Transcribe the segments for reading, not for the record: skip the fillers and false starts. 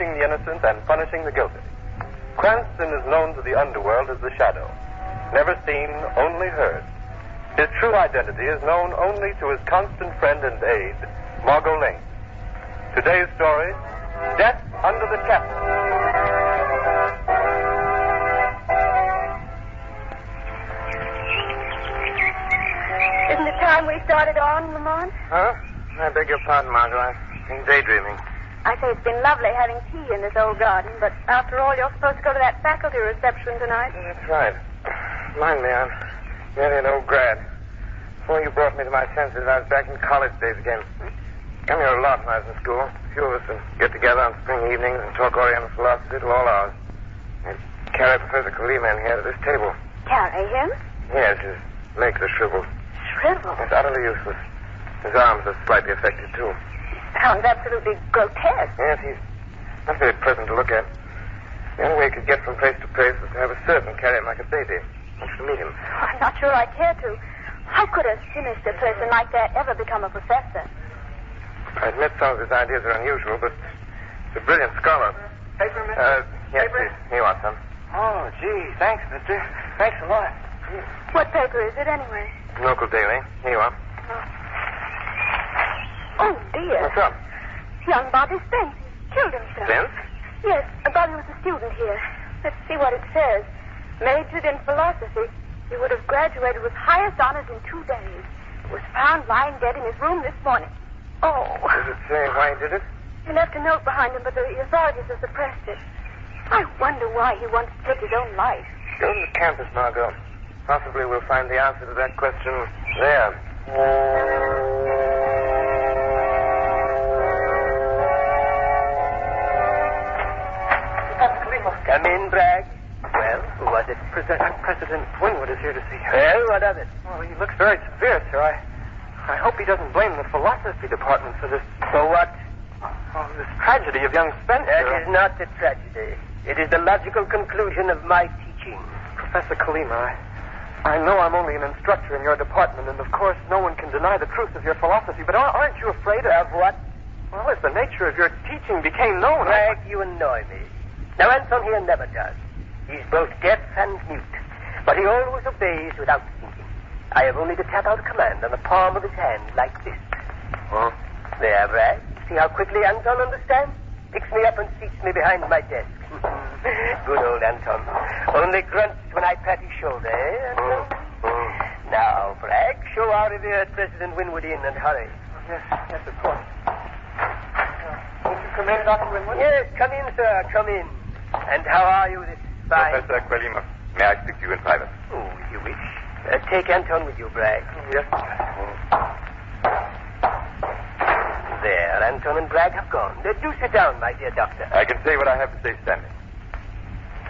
teaching the innocent and punishing the guilty. Cranston is known to the underworld as the Shadow. Never seen, only heard. His true identity is known only to his constant friend and aide, Margot Lane. Today's story, Death Under the Chapel. Isn't it time we started on, Lamont? Huh? I beg your pardon, Margot. I've been daydreaming. I say it's been lovely having tea in this old garden, but after all, you're supposed to go to that faculty reception tonight. That's right. Mind me, I'm nearly an old grad. Before you brought me to my senses, I was back in college days again. Come here a lot when I was in school. A few of us would get together on spring evenings and talk Oriental philosophy till all hours. I'd carry Professor Kalima in here to this table. Carry him? Yes, his legs are shriveled. Shriveled? It's utterly useless. His arms are slightly affected, too. Sounds absolutely grotesque. Yes, he's not very pleasant to look at. The only way he could get from place to place was to have a servant carry him like a baby. I want you to meet him. I'm not sure I care to. How could a sinister person like that ever become a professor? I admit some of his ideas are unusual, but he's a brilliant scholar. Paper, mister? Yes, Paper? please. Here you are, son. Oh, gee, thanks, mister. Thanks a lot. What paper is it, anyway? Local daily. Here you are. Oh, dear. What's up? Young Bobby Spence killed himself. Spence? Yes, Bobby was a student here. Let's see what it says. Majored in philosophy. He would have graduated with highest honors in 2 days. Was found lying dead in his room this morning. Oh. Does it say why he did it? He left a note behind him, but the authorities have suppressed it. I wonder why he wants to take his own life. Go to the campus, Margot. Possibly we'll find the answer to that question there. Come in, Bragg. Well, who was it? President Winwood is here to see you. Well, what of it? Well, he looks very severe, sir. I hope he doesn't blame the philosophy department for this. For what? Oh, this tragedy of young Spencer. That is not a tragedy. It is the logical conclusion of my teaching. Professor Kalima, I know I'm only an instructor in your department, and of course no one can deny the truth of your philosophy, but aren't you afraid Of what? Well, if the nature of your teaching became known... Bragg, you annoy me. Now, Anton here never does. He's both deaf and mute, but he always obeys without thinking. I have only to tap out a command on the palm of his hand like this. Oh? There, Bragg. See how quickly Anton understands? Picks me up and seats me behind my desk. Good old Anton. Only grunts when I pat his shoulder, eh, Anton? Now, Bragg, show our revered President Winwood in and hurry. Yes, of course. Won't you come in, Dr. Winwood? Yes, come in, sir, come in. And how are you this fine... Professor Kalima, may I speak to you in private? Oh, if you wish. Take Anton with you, Bragg. Yes. There, Anton and Bragg have gone. Do sit down, my dear doctor. I can say what I have to say standing.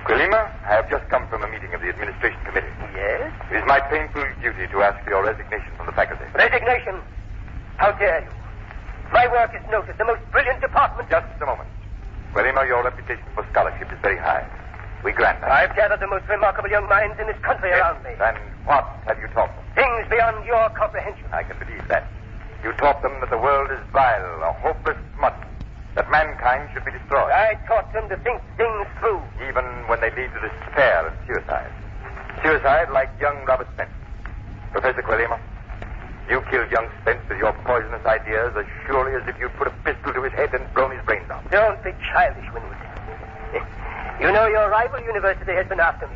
Kalima, I have just come from a meeting of the administration committee. Yes? It is my painful duty to ask for your resignation from the faculty. Resignation? How dare you? My work is noted, the most brilliant department... Just a moment. Kalima, your reputation for scholarship is very high. We grant that. I've gathered the most remarkable young minds in this country around me. And what have you taught them? Things beyond your comprehension. I can believe that. You taught them that the world is vile, a hopeless smut, that mankind should be destroyed. I taught them to think things through. Even when they lead to despair and suicide. Suicide like young Robert Spence. Professor Kalima, you killed young Spence with your poisonous ideas as surely as if you'd put a pistol to his head and blown his brains out. Don't be childish, Winwood. You know your rival university has been after me.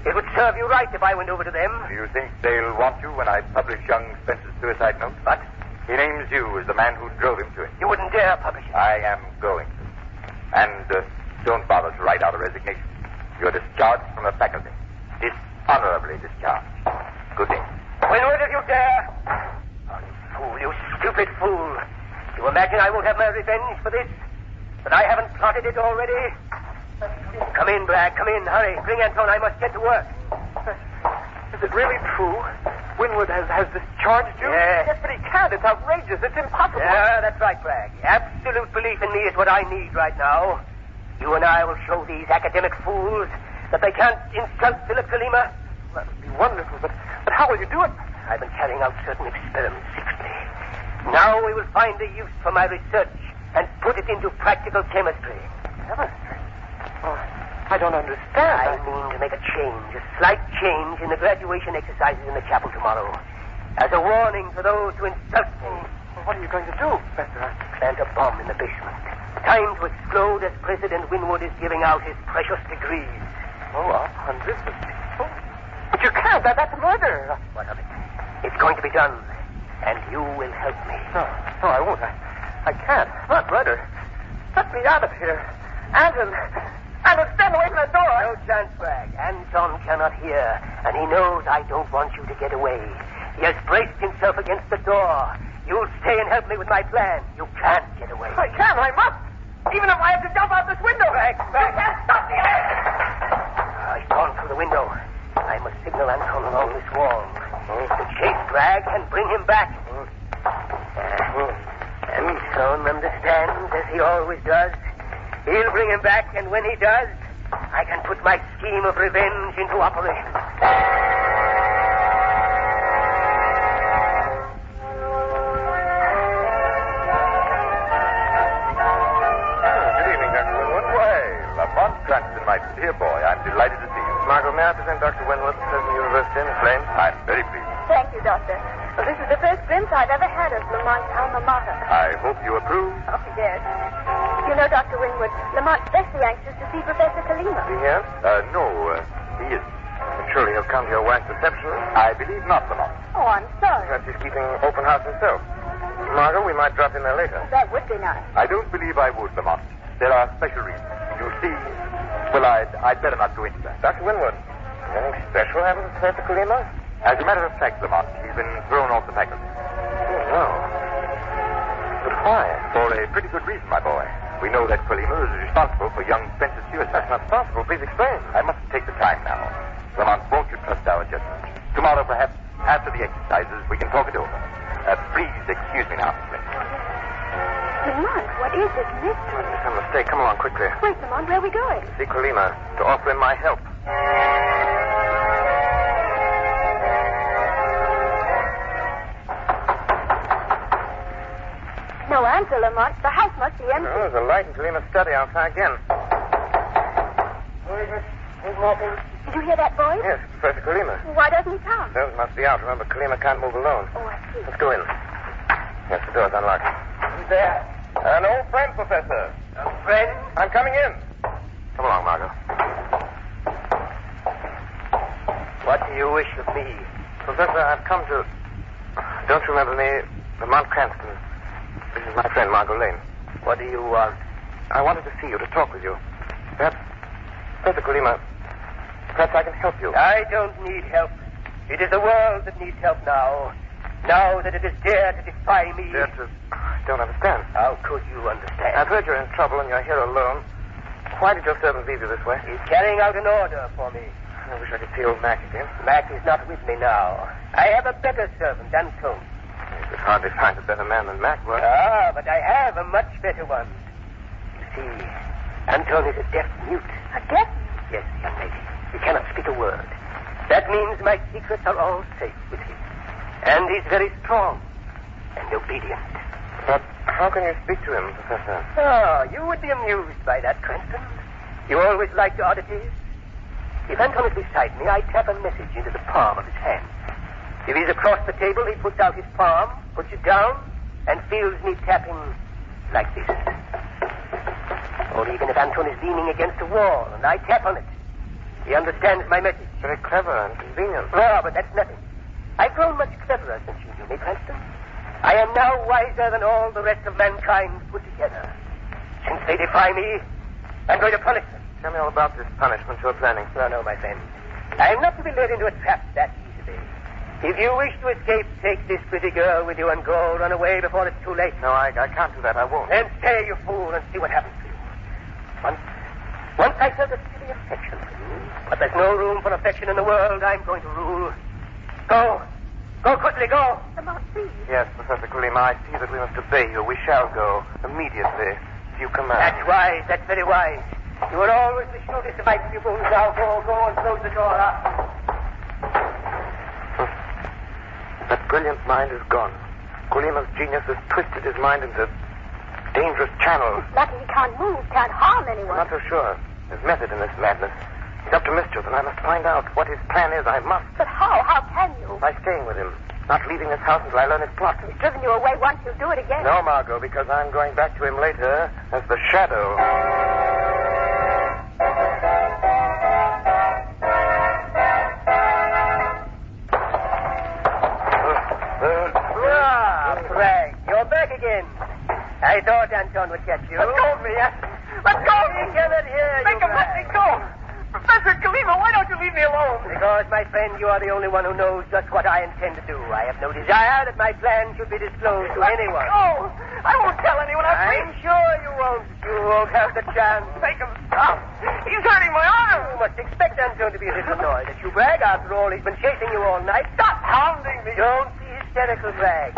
It would serve you right if I went over to them. Do you think they'll want you when I publish young Spence's suicide note? But he names you as the man who drove him to it. You wouldn't dare publish it. I am going to. And don't bother to write out a resignation. You're discharged from the faculty. Dishonorably discharged. Good day. Winwood, if you dare. Oh, you fool, you stupid fool. You imagine I won't have my revenge for this? That I haven't plotted it already? Come in, Bragg, come in. Hurry. Bring Anton. I must get to work. Is it really true? Winwood has discharged you? Yes. Yes, but he can't. It's outrageous. It's impossible. Yeah, that's right, Bragg. Absolute belief in me is what I need right now. You and I will show these academic fools that they can't insult Philip Kalima. That would be wonderful, but how will you do it? I've been carrying out certain experiments secretly. Now we will find the use for my research and put it into practical chemistry. I don't understand. I mean to make a change, a slight change in the graduation exercises in the chapel tomorrow. As a warning to those who insult me. What are you going to do, Professor? Plant a bomb in the basement. Time to explode as President Winwood is giving out his precious degrees. Oh, 100. But you can't. That's murder. What of it? It's going to be done. And you will help me. No, I won't. I can't. Not murder. Let me out of here. Anton, stand away from the door. No chance, Bragg. Anton cannot hear, and he knows I don't want you to get away. He has braced himself against the door. You'll stay and help me with my plan. You can't get away. I can. I must. Even if I have to jump out this window. Bragg. You can't stop me. I've gone through the window. I must signal Anton along this wall. To chase Bragg and bring him back. Anton understands, as he always does. He'll bring him back, and when he does, I can put my scheme of revenge into operation. Good evening, Dr. Winwood. Well, Lamont Cranston, my dear boy, I'm delighted to see you. Margot, may I present Dr. Winwood, President of the University in Flame? I'm very pleased. Thank you, Doctor. Well, this is the first glimpse I've ever had of Lamont's alma mater. I hope you approve. Oh, yes. You know, Dr. Winwood, Lamont's especially anxious to see Professor Kalima. Is he here? No, he isn't. Surely he'll come to your wife's reception. I believe not, Lamont. Oh, I'm sorry. Perhaps he's keeping open house himself. Margot, we might drop in there later. That would be nice. I don't believe I would, Lamont. There are special reasons. You see, well, I'd better not go into that. Dr. Winwood, anything special happened to Professor Kalima? As a matter of fact, Lamont, he's been thrown off the faculty. Oh, no. But why? For a pretty good reason, my boy. We know that Kalima is responsible for young Spencer's suicide. That's not possible. Please explain. I mustn't take the time now. Lamont, won't you trust our judgment? Tomorrow, perhaps, after the exercises, we can talk it over. Please excuse me now, Miss. Lamont, what is this mystery? There's some mistake. Come along quickly. Wait, Lamont, where are we going? See Kalima to offer him my help. No answer, Lamont. The house must be empty. Oh, there's a light in Kalima's study. I'll try again. Did you hear that voice? Yes, Professor Kalima. Why doesn't he come? Those must be out. Remember, Kalima can't move alone. Oh, I see. Let's go in. Yes, the door's unlocked. Who's there? An old friend, Professor. A friend? I'm coming in. Come along, Margot. What do you wish of me? Professor, I've come to... Don't you remember me? Lamont Cranston. This is my friend, Margot Lane. What do you want? I wanted to see you, to talk with you. Perhaps, Professor Kalima, perhaps I can help you. I don't need help. It is the world that needs help now. Now that it has dared to defy me. I don't understand. How could you understand? I've heard you're in trouble and you're here alone. Why did your servant leave you this way? He's carrying out an order for me. I wish I could see old Mac again. Mac is not with me now. I have a better servant, Anton. You could hardly find a better man than Mac was. Ah, but I have a much better one. You see, Anton is a deaf mute. A deaf? Yes, young lady. He cannot speak a word. That means my secrets are all safe with him. And he's very strong and obedient. But how can you speak to him, Professor? Oh, you would be amused by that, Cranston. You always liked oddities. If Anton is beside me, I tap a message into the palm of his hand. If he's across the table, he puts out his palm, puts it down, and feels me tapping like this. Or even if Anton is leaning against a wall and I tap on it, he understands my message. Very clever and convenient. Oh, but that's nothing. I've grown much cleverer since you knew me, Cranston. I am now wiser than all the rest of mankind put together. Since they defy me, I'm going to punish them. Tell me all about this punishment you're planning. No, my friend. I am not to be led into a trap that easily. If you wish to escape, take this pretty girl with you and go. Run away before it's too late. No, I can't do that. I won't. Then stay, you fool, and see what happens to you. Once I felt a silly affection for you, but there's no room for affection in the world. I'm going to rule. Go. Go quickly, go. Lamont, please. Yes, Professor Kalima, I see that we must obey you. We shall go immediately if you command. That's wise. That's very wise. You were always the shrewdest of my pupils. Now go and close the door up. That brilliant mind is gone. Kolima's genius has twisted his mind into dangerous channels. Lucky he can't move, can't harm anyone. I'm not so sure. There's method in this madness. He's up to mischief, and I must find out what his plan is. I must. But how? How can you? By staying with him. Not leaving this house until I learn his plot. He's driven you away once, he'll do it again. No, Margot, because I'm going back to him later as the Shadow. Frank, you're back again. I thought Anton would catch you. Let go of me, yes. Let go of me. He cannot hear you. Make him let me go. Professor Kalima, why don't you leave me alone? Because, my friend, you are the only one who knows just what I intend to do. I have no desire that my plan should be disclosed to anyone. Oh, I won't tell anyone. I'm sure you won't. You won't have the chance. Make him stop. He's hurting my arm. You must expect Anton to be a little annoyed at you, Bragg. After all, he's been chasing you all night. Stop hounding me. Don't be hysterical, Bragg.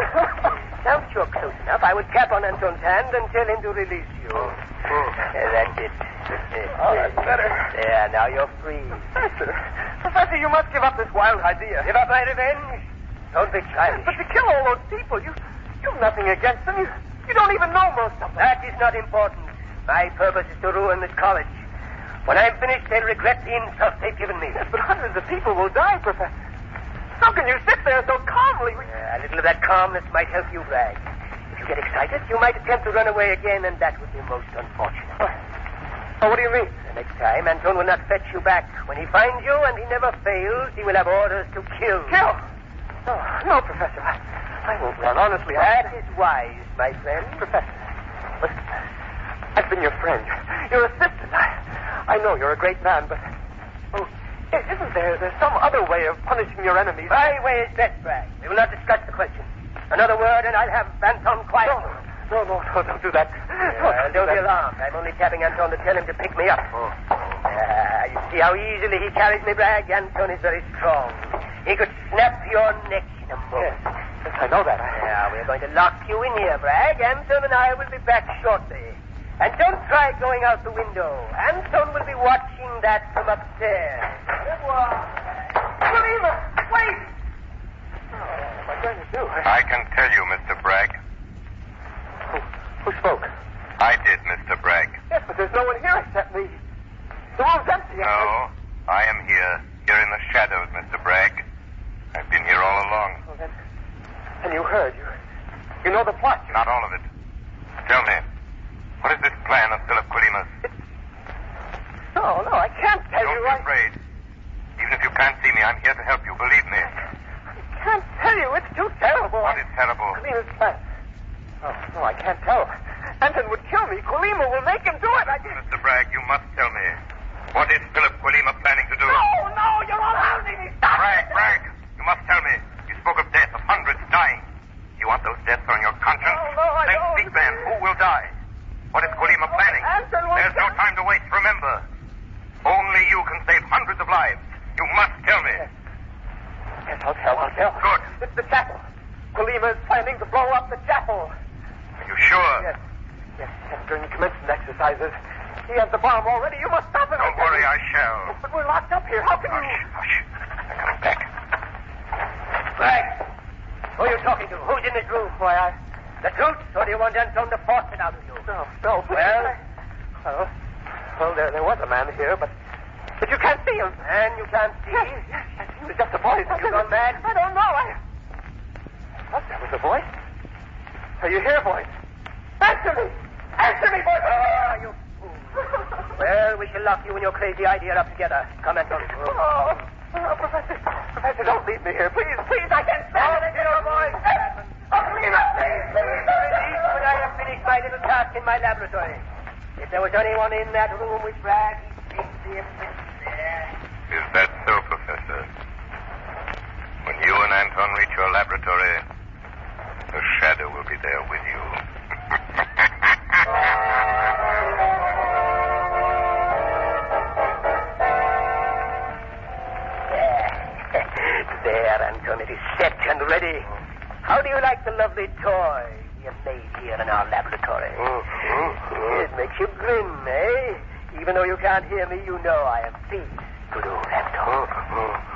Now that you're close enough, I would cap on Anton's hand and tell him to release you. That's it. Oh, that's better. There, now you're free. Professor, you must give up this wild idea. Give up my revenge? Don't be childish. But to kill all those people, you've nothing against them. You don't even know most of them. That is not important. My purpose is to ruin this college. When I'm finished, they'll regret the insult they've given me. Yes, but hundreds of people will die, Professor. How can you sit there so calmly? A little of that calmness might help you, Bragg. If you get excited, you might attempt to run away again, and that would be most unfortunate. Oh, what do you mean? The next time, Anton will not fetch you back. When he finds you, and he never fails, he will have orders to kill. Kill? No, Professor. I won't run, honestly. That is wise, my friend. Professor, listen. I've been your friend, your assistant. I know you're a great man, but... Oh, isn't there's some other way of punishing your enemies? My way is best, Bragg. We will not discuss the question. Another word, and I'll have Anton quiet. No, don't do that. Don't be alarmed. I'm only tapping Anton to tell him to pick me up. You see how easily he carries me, Bragg? Anton is very strong. He could snap your neck in a moment. Yes, I know that. We're going to lock you in here, Bragg. Anton and I will be back shortly. And don't try going out the window. Anton will be watching that from upstairs. Kalima, wait! What am I going to do? I can tell you, Mr. Bragg. Who spoke? I did, Mr. Bragg. Yes, but there's no one here except me. The room's empty. No, I am here in the shadows, Mr. Bragg. I've been here all along. Oh, then you heard. You know the plot. Not all of it. Tell me, what is this plan of Philip Quilima's? No, I can't tell you. Don't be afraid. Even if you can't see me, I'm here to help you. Believe me. I can't tell you. It's too terrible. What is terrible? Quilima's plan. Oh, no, I can't tell. Anton would kill me. Quilima will make him do it. Mr. Bragg, you must tell me. What is Philip Quilima planning to do? No, you're all hounding me. Stop Bragg, you must tell me. You spoke of death, of hundreds dying. You want those deaths on your conscience? No, I then don't. speak then. Who will die? What is Quilima planning? Anton will... There's no time to waste, remember. Only you can save hundreds of lives. You must tell me. Yes, I'll tell. Good. It's the chapel. Quilima is planning to blow up the chapel. Are you sure? Yes, during the commencement exercises. He has the bomb already. You must stop him. Don't worry, I shall. But we're locked up here. How can you... Hush. I got him back. Bragg, who are you talking to? Who's in this room? Why, The truth, or do you want Anton to force it out of you? No. Well, there was a man here, but you can't see him. And you can't see? Yes. He was just a voice. Have you gone mad? I don't know. What? That was a voice? Are you here, voice? Answer me, voice! Oh, you fool. Well, we shall lock you and your crazy idea up together. Come, Anton. Professor, don't leave me here. Please, I can't stand it. Dear boy. Please. When I have finished my little task in my laboratory. If there was anyone in that room with Bragg, he'd see him there. Is that so, Professor? When you and Anton reach your laboratory, the shadow will be there with you. There, Anton, it is set and ready. How do you like the lovely toy we have made here in our laboratory? It makes you grin, eh? Even though you can't hear me, you know I am pleased. Good old Anton.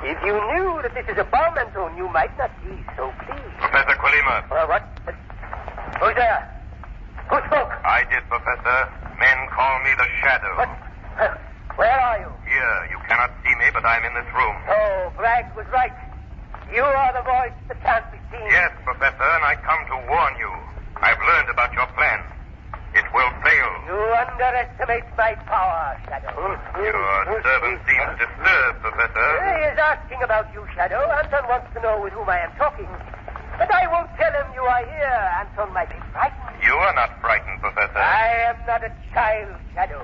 If you knew that this is a bomb, Anton, you might not be so pleased. Professor Quilima. What? Who's there? Who spoke? I did, Professor. Men call me the Shadow. What? I'm in this room. Oh, Bragg was right. You are the voice that can't be seen. Yes, Professor, and I come to warn you. I've learned about your plan. It will fail. You underestimate my power, Shadow. Your servant seems disturbed, Professor. He is asking about you, Shadow. Anton wants to know with whom I am talking. But I won't tell him you are here. Anton might be frightened. You are not frightened, Professor. I am not a child, Shadow.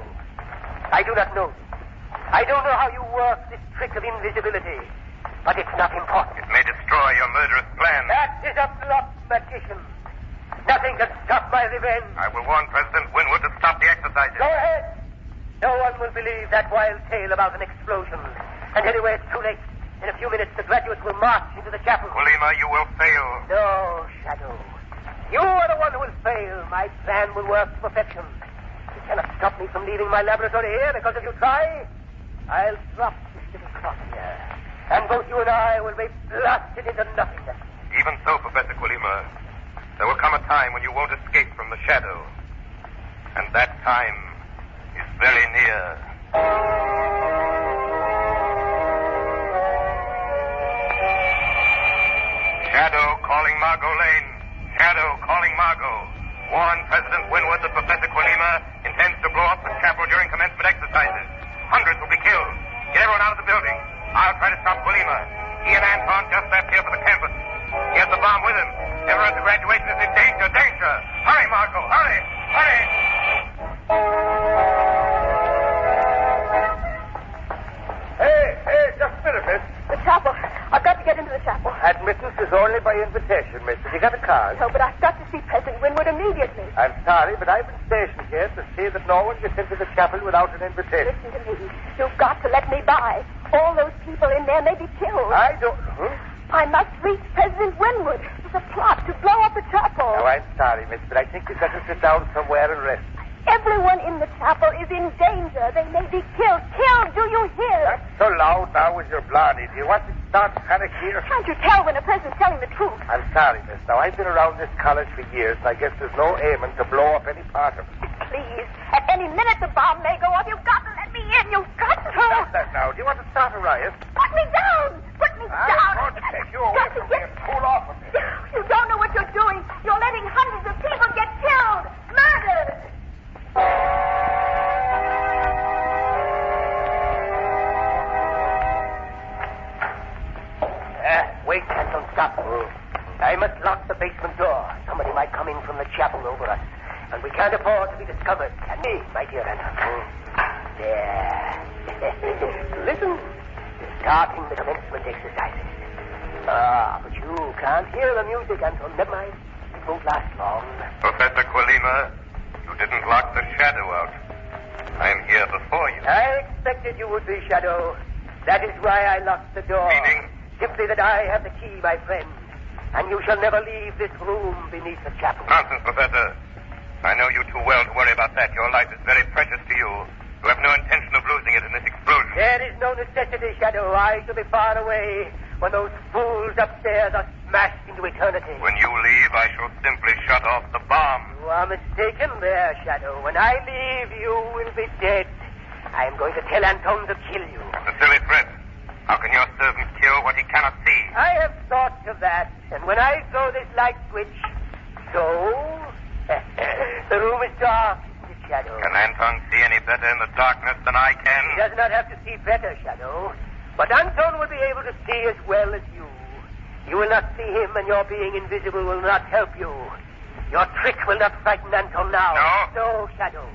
I do not know you. I don't know how you work this trick of invisibility. But it's not important. It may destroy your murderous plan. That is a bluff, magician. Nothing can stop my revenge. I will warn President Winwood to stop the exercises. Go ahead. No one will believe that wild tale about an explosion. And anyway, it's too late. In a few minutes, the graduates will march into the chapel. Colima, you will fail. No, Shadow. You are the one who will fail. My plan will work to perfection. You cannot stop me from leaving my laboratory here because if you try, I'll drop this little cross here. And both you and I will be blasted into nothingness. Even so, Professor Colima, there will come a time when you won't escape from the shadow. And that time is very near. Shadow calling Margot Lane. Shadow calling Margot. Warn President Winwood that Professor Colima intends to blow up the chapel during commencement exercises. Hundreds will be killed. Get everyone out of the building. I'll try to stop Colima. He and Anton just left here for the campus. He has the bomb with him. Everyone at the graduation is in danger. Danger! Hurry, Margot! Hurry! Hurry! Hey, just a minute, miss. The chapel. I've got to get into the chapel. Admittance is only by invitation, miss. Have you got a card? No, but I've got to see President Winwood immediately. I'm sorry, but I've been stationed here to see that no one gets into the chapel without an invitation. Listen to me. You've got to let me by. All those people in there may be killed. I don't... Huh? I must reach President Winwood. It's a plot to blow up the chapel. Oh, I'm sorry, miss, but I think you've got to sit down somewhere and rest. Everyone in the chapel is in danger. They may be killed. Killed, do you hear? Not so loud now with your blarney. Do you want to start panic here? Can't you tell when a president's telling the truth? I'm sorry, miss. Now, I've been around this college for years, and I guess there's no aiming to blow up any part of it. Please, at any minute the bomb may go off. You've got to let me in. You've got to. Stop that now. Do you want to start a riot? Put me down. Put me down. I'm going to take you away from me and pull off of me. You don't know what you're doing. You're letting hundreds of people get killed. Murdered. Wait, Anton, stop. I must lock the basement door. Somebody might come in from the chapel over us. And we can't afford to be discovered. And me, my dear Anton. There. Listen. Starting the commencement exercises. But you can't hear the music, Anton. Never mind. It won't last long. Professor Colima, you didn't lock the shadow out. I am here before you. I expected you would be, Shadow. That is why I locked the door. Meaning? Simply that I have the key, my friend. And you shall never leave this room beneath the chapel. Nonsense, Professor. I know you too well to worry about that. Your life is very precious to you. You have no intention of losing it in this explosion. There is no necessity, Shadow. I shall be far away when those fools upstairs are smashed into eternity. When you leave, I shall simply shut off the bomb. You are mistaken there, Shadow. When I leave, you will be dead. I am going to tell Anton to kill you. That's a silly threat. How can your servant kill what he cannot see? I have thought of that. And when I throw this light switch, so... the room is dark, isn't it, Shadow? Can Anton see any better in the darkness than I can? He does not have to see better, Shadow. But Anton will be able to see as well as you. You will not see him, and your being invisible will not help you. Your trick will not frighten Anton now. No? No, Shadow.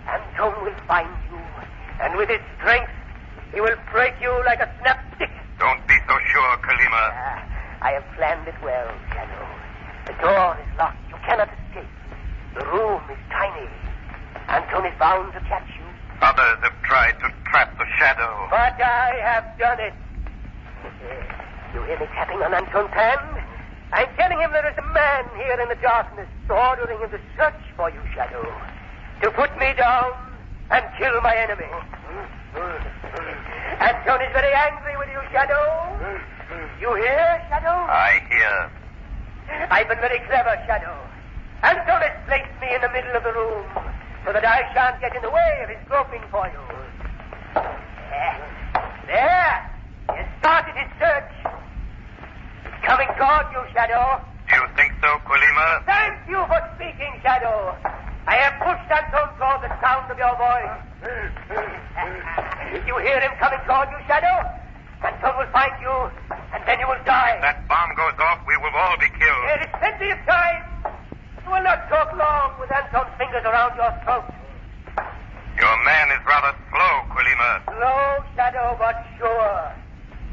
Anton will find you, and with his strength, he will break you like a snap stick. Don't be so sure, Colima. I have planned it well, Shadow. The door is locked. You cannot escape. The room is tiny. Anton is bound to catch you. Others have tried to trap the shadow. But I have done it. You hear me tapping on Anton's hand? I'm telling him there is a man here in the darkness ordering him to search for you, Shadow. To put me down and kill my enemy. Anton is very angry with you, Shadow. You hear, Shadow? I hear. I've been very clever, Shadow. Anton has placed me in the middle of the room so that I shan't get in the way of his groping for you. There. your voice. You hear him coming toward you, Shadow? Anton will find you, and then you will die. If that bomb goes off, we will all be killed. There is plenty of time. You will not talk long with Anton's fingers around your throat. Your man is rather slow, Quilima. Slow, Shadow, but sure.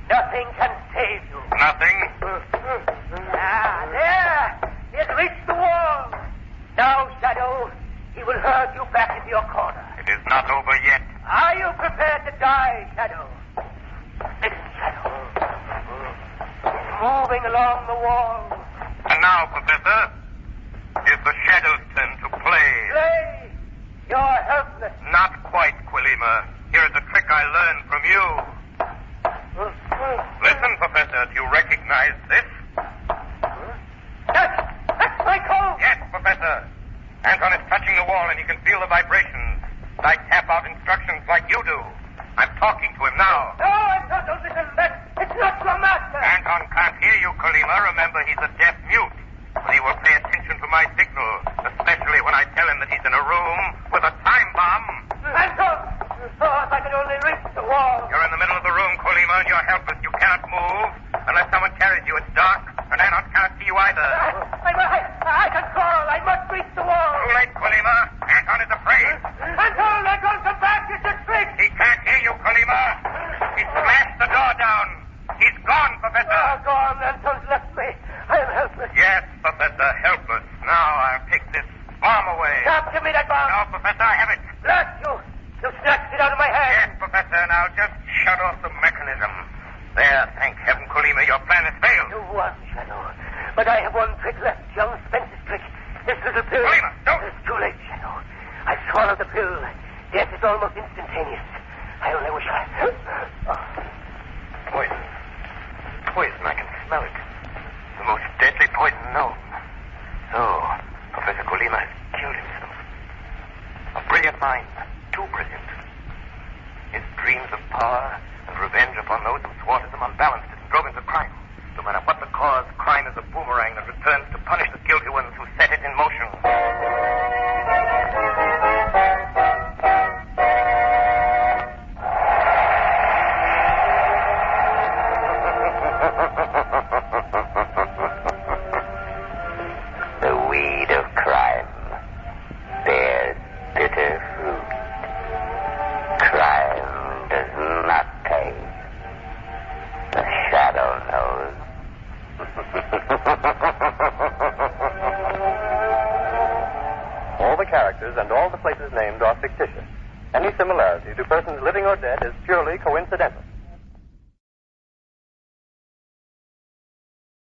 Nothing can save you. Nothing? There. He has reached the wall. Now, Shadow, he will herd you back into your corner. It is not over yet. Are you prepared to die, Shadow? Listen, Shadow. Moving along the wall. And now, Professor, is the Shadow's turn to play. Play? You're helpless. Not quite, Quilima. Here is a trick I learned from you. Listen, Professor, do you recognize this? That's my coat. Yes, Professor. Anton is touching the wall and he can feel the vibrations. I tap out instructions like you do. I'm talking to him now. No, Anton, don't listen. It's not your master. Anton can't hear you, Quilima. Remember, he's a deaf mute. But he will pay attention to my signal, especially when I tell him that he's in a room with a time bomb. Anton! Oh, if I could only reach the wall. You're in the middle of the room, Quilima, and you're helpless. You cannot move unless someone carries you. It's dark, and Anton cannot see you either. I can crawl. I must reach the wall. Too late, Quilima. Anton is afraid. Anton, come back. It's a trick. He can't hear you, Quilima. He smashed the door down. He's gone, Professor. Oh, gone. Anton's left me. I am helpless. Yes, Professor, helpless. Now I'll take this bomb away. Stop, give me that bomb. No, Professor, I have it. Blast you. You snatched it out of my hand. Yes, Professor, now just shut off the mechanism. There, thank heaven, Quilima, your plan has failed. You won, Shadow. But I have one trick left, young Spencer's trick. This little pill. Quilima, don't. It's too late, Shadow. I swallowed the pill. Death is almost instantaneous. I only wish I... Poison. Poison, I can smell it. The most deadly poison known. So, Professor Quilima has killed himself. A brilliant mind. Too brilliant. His dreams of power and revenge upon those who thwarted them unbalanced and drove him to crime. No matter what the cause, crime is a boomerang that returns to punish the guilty ones who set it in motion. The weed of crime bears bitter fruit. Crime does not pay. The Shadow knows. All the characters and all the places named are fictitious. Any similarity to persons living or dead is purely coincidental.